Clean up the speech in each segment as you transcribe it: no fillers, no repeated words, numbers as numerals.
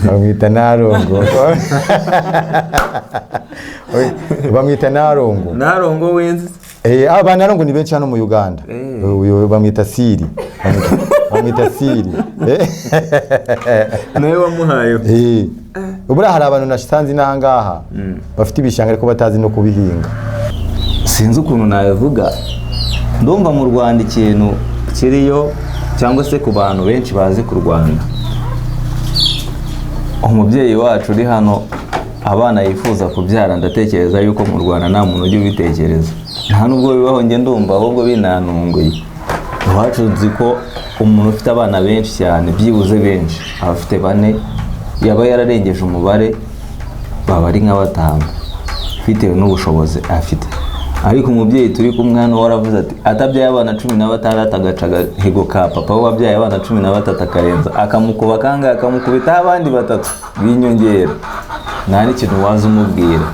Bamwita Narongo. Bamwita Narongo. Narongo wenzi. Aba Narongo ni benshi hano mu Uganda. Uyo bamwita Siri. Bamwita Siri. Nawe wamuhayo. Ubura hari abantu nashitanze nahangaha bafite ibishanga ariko batazi no kubihinga. Sinzi ukuntu navuga. Ndumva mu Rwanda ikintu kiriyo cyangwa se ku bantu benshi bazi ku Rwanda. Umubyeyi wacu uri hano abana yifuza kubyara, ndatekereza yuko mu Rwanda nta muntu ujye ubitekereza. Nta nubwo bibaho nge ndumva ahubwo binanunguye. Iwacu nzi ko umuntu ufite abana benshi cyane, byibuze benshi, abafite 4 yaba yararengeje umubare baba ari nka 5 bitewe n'ubushobozi afite. Ariko umubyeyi turi kumwe hano waravuze ati atabyaye abana 16 agacaga higo ka papa wabyaye abana 13 akarenza akamukuba kanga akamukubita abandi 3 binyongera. Nta n'ikintu waza umubwira.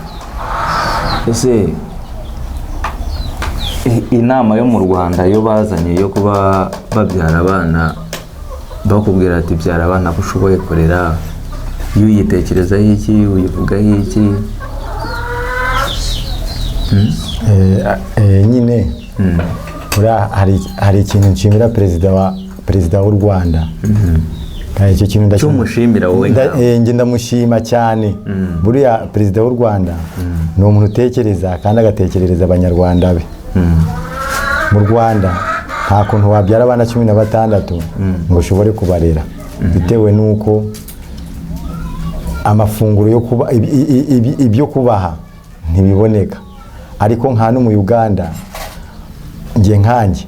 Ese inama yo mu Rwanda yo bazanye yo kuba babyara abana bakubwira ati byara abana bushoboye korera, iyo uyitekerezaho iki, uyivugaho iki? Nyine hari ikintu nshimira perezida w'u Rwanda. Icyo kintu cyumushimira wowe. Nge ndamushima cyane. Buriya perezida w'u Rwanda ni umuntu utekereza kandi agatekerereza abanyarwanda be. Mu Rwanda nta kuntu wabyara abana 16 ngo ushobore kubarera, bitewe nuko amafunguro yo kuba ibyo kubaha ntibiboneka. Ariko nka no mu Uganda nge nkanjye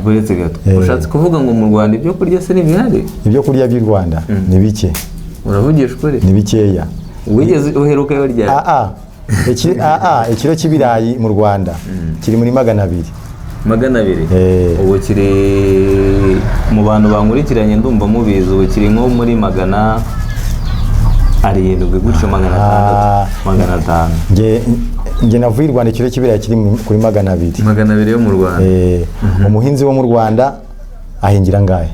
buretse gato ushatse kuvuga ngo mu Rwanda ibyo kurya se n'ibihari? Ibyo kurya by'u Rwanda ni bike. Uravugisha ukuri? Ni bikeya. Wigeze uheruka yo rya? Ikiro cy'ibirayi mu Rwanda kiri muri 200. 200? Ubu kiri mu bantu bankurikiranye ndumva mubizi, ubu kiri nko muri 700 gutyo 500. Nge navuye i Rwanda ikiro cy'ibirayi kiri kuri 200. 200 yo mu Rwanda. Umuhinzi wo mu Rwanda ahingira ngahe?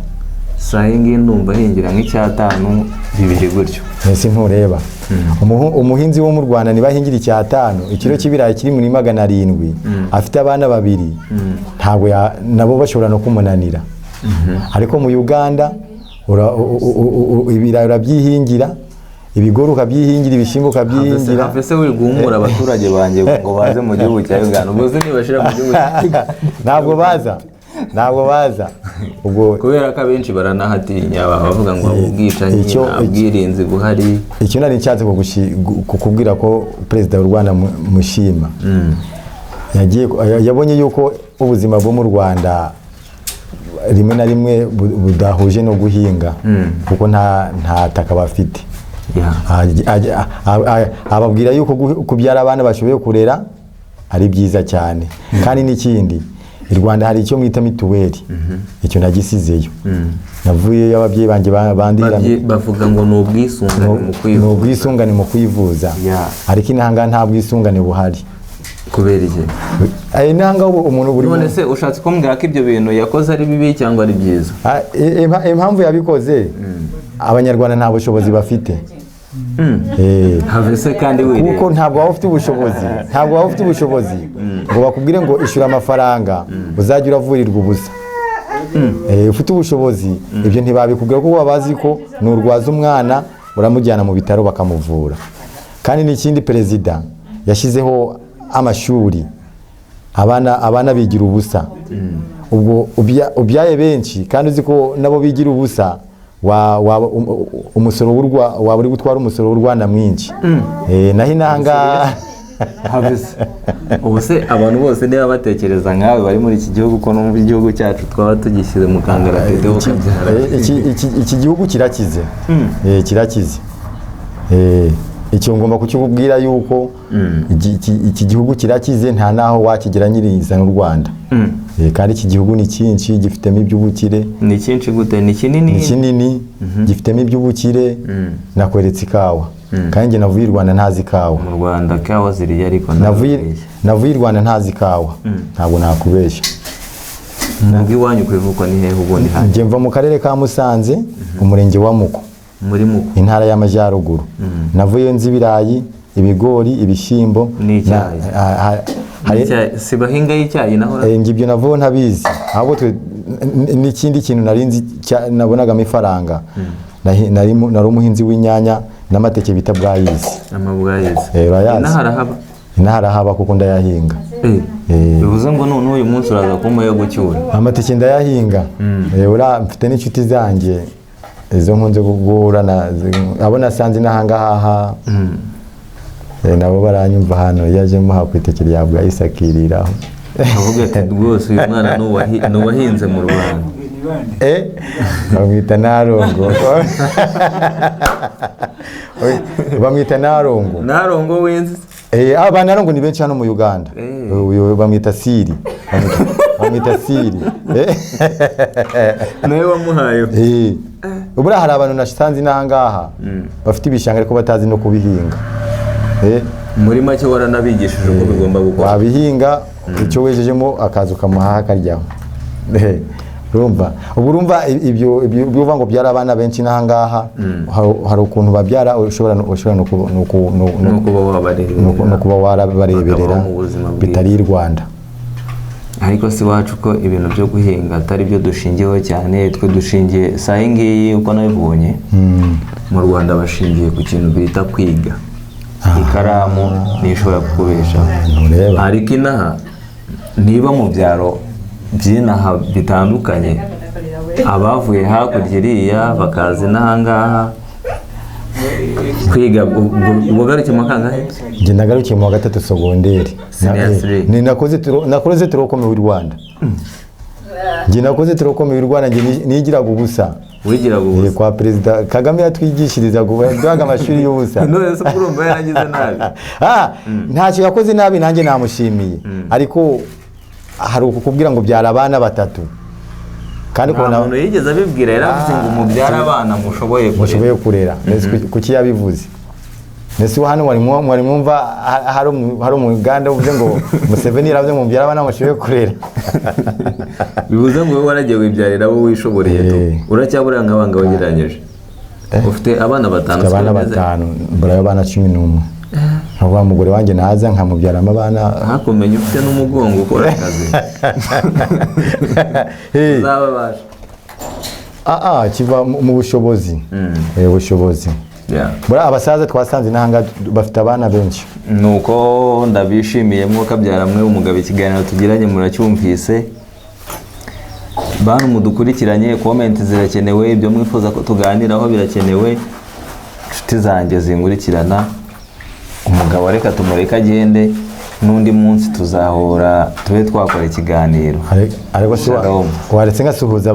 Sahingi ndumva ahingira nk'I5 2 gutyo. Ese ntureba umuhinzi wo mu Rwanda niba ahingira I5 ikiro cy'ibirayi kiri muri 700 afite abana 2 ntabwo nabo bashobora no kumunanira. Ariko mu Uganda ibirayi urabyihingira, ibigori ukabyihingira, ibishyimbo ukabyihingira. Afese uri guhumura abaturage banjye ngo baze mu gihugu cya Uganda. Ubwo se nibashira mu gihugu ntabwo baza ubwo kubera ko abenshi baranahatinya bavuga ngo ubwicanyi ubwirinzi buhari. Icyo nari nshatse kukubwira ko perezida w'u Rwanda mushima. Yabonye yuko ubuzima bwo mu Rwanda rimwe na rimwe budahuje no guhinga kuko nta taka bafite. Ababwira yuko kubyara abana bashoboye kurera ari byiza cyane. Kandi n'ikindi i Rwanda hari icyo mwita mituweli. Icyo nagisizeyo. Navuye ababyeyi banjye bandira bavuga ngo n'ubwisungane mu kwivuza. Ariko inanga nta bwisungane buhari. Kubera iki? Inanga umuntu buri none se ushatse kumbwira ko ibyo bintu yakoze ari bibi cyangwa ari byiza? Impamvu yabikoze abanyarwanda nta bushobozi bafite. Havese kandi wireba kuko ntabwo waba ufite ubushobozi ngo bakubwire ngo ishura amafaranga uzajya uravurirwa ubusa. Ufite ubushobozi ibyo ntibabikubwira kuko babazi ko nurwaza umwana uramujyana mu bitaro bakamuvura. Kandi n'ikindi perezida yashyizeho amashuri abana bigira ubusa. Ubwo ubyaye benshi kandi uzi ko nabo bigira ubusa umusoro waba uri gutwara umusoro w'u Rwanda mwinshi. Naho inanga Havese ubu se abantu bose niba batekereza nkawe bari muri iki gihugu ko numva igihugu cyacu twaba tugishyize mu kangaratete ukabyara. Iki gihugu kirakize. Kirakize. Icyo ngomba kukikubwira yuko iki gihugu kirakize nta naho wakigeranyiriza n'u Rwanda. Kandi iki gihugu ni cyinshi gifitemo iby'ubukire. Ni cyinshi gute? Ni kinini? Ni kinini gifitemo iby'ubukire. Nakweretse ikawa kandi nge navuye i Rwanda ntazi ikawa. Mu Rwanda kawa ziri ariko navuye i Rwanda ntazi ikawa. Ntabwo nakubeshya. Nubwo iwanyu kwivukwa ni hehe ubundi hano? Nge mva mu karere ka Musanze umurenge wa Muko. muri muko intara y'amajyaruguru. Navuye nzi ibirayi, ibigori, ibishyimbo n'icyayi. Si bahinga y'icyayi naho ngibyo navuye ntabizi, ahubwo n'ikindi kintu narinzi nabonagamo ifaranga, nari umuhinzi w'inyanya n'amateke bita bwayizi. Inaharahaba kuko ndayahinga. Bivuze ngo none uyu munsi uraza kumpa yo gucyura amateke ndayahinga. Mfite n'inshuti zanjye izo nkunze guhura abo nasanze n'ahangaha nabo baranyumva hano yaje muha ku iteke rya bwayisi akiriraho. Avuga ati rwose uyu mwana n'uwahinze mu Rwanda. Bamwita Narongo. Bamwita Narongo. Narongo wenze? Aba Narongo ni benshi hano mu Uganda. Bamwita Siri. Bamwita Siri. Nawe wamuhayo? Ubura hari abantu nasanze n'ahangaha bafite ibishanga ariko batazi no kubihinga. Muri make waranabigishije uko bigomba gukora. Wabihinga icyo wejejemo akaza ukamuha akaryaho. Urumva ibyo bivuga ngo byara abana benshi n'ahangaha, hari ukuntu babyara ushobora no kuba warabareberera bitari i Rwanda. Ariko si wacu ko ibintu byo guhinga atari byo dushingiyeho cyane, twe dushingiye saa ngiyi uko nabibonye mu Rwanda bashingiye ku kintu bita kwiga. Ikaramu nishobora kukubesha, ariko inaha niba mu byaro by'inaha bitandukanye, abavuye hakurya iriya bakaza n'ahangaha kwiga. Wagarukiye mu kangahe? Njye nagarukiye mu wa gatatu segonderi. Nakoze turokome w'i Rwanda. Njye nakoze turokome w'i Rwanda, njye nigiraga ubusa. Wigiraga ubusa? Kwa Perezida Kagame yatwigishiriza duhaga amashuri y'ubusa. None se urumva yaragize nabi? Ntacyo yakoze nabi, nanjye namushimiye. Ariko hari ukukubwira ngo byara abana batatu. Kandi kubona umuntu yigeze abibwira, yaravuze ngo mubyara abana mushoboye kurera. Kuki yabivuze? Nese hano mwari mwumva hari umuganda uvuze ngo Museveni yaravuze ngo mubyara abana mushoboye kurera. Bivuze ngo wowe waragiye wibyarira wowe wishoboreye. Uracyabura nk'abanga wageranyije. Ufite abana batanu. Ufite abana batanu, mbura abana 11. Wa mugore wanjye naza nkamubyaramo abana. Hakomeye ufite n'umugongo ukora akazi. Uzababasha. Kiva mu bushobozi. Ubushobozi. Bura abasaza twasanze n'ahanga bafite abana benshi. Nuko ndabishimiye mwuka byaramwe umugabo ikiganiro tugiranye muracyumvise. Bantu mudukurikiranye, comment zirakenewe, ibyo mwifuza ko tuganiraho birakenewe. Inshuti zanjye zingurikirana, umugabo reka tumureka agende, n'undi munsi tuzahura tube twakora ikiganiro. Ariko waretse ngasuhuza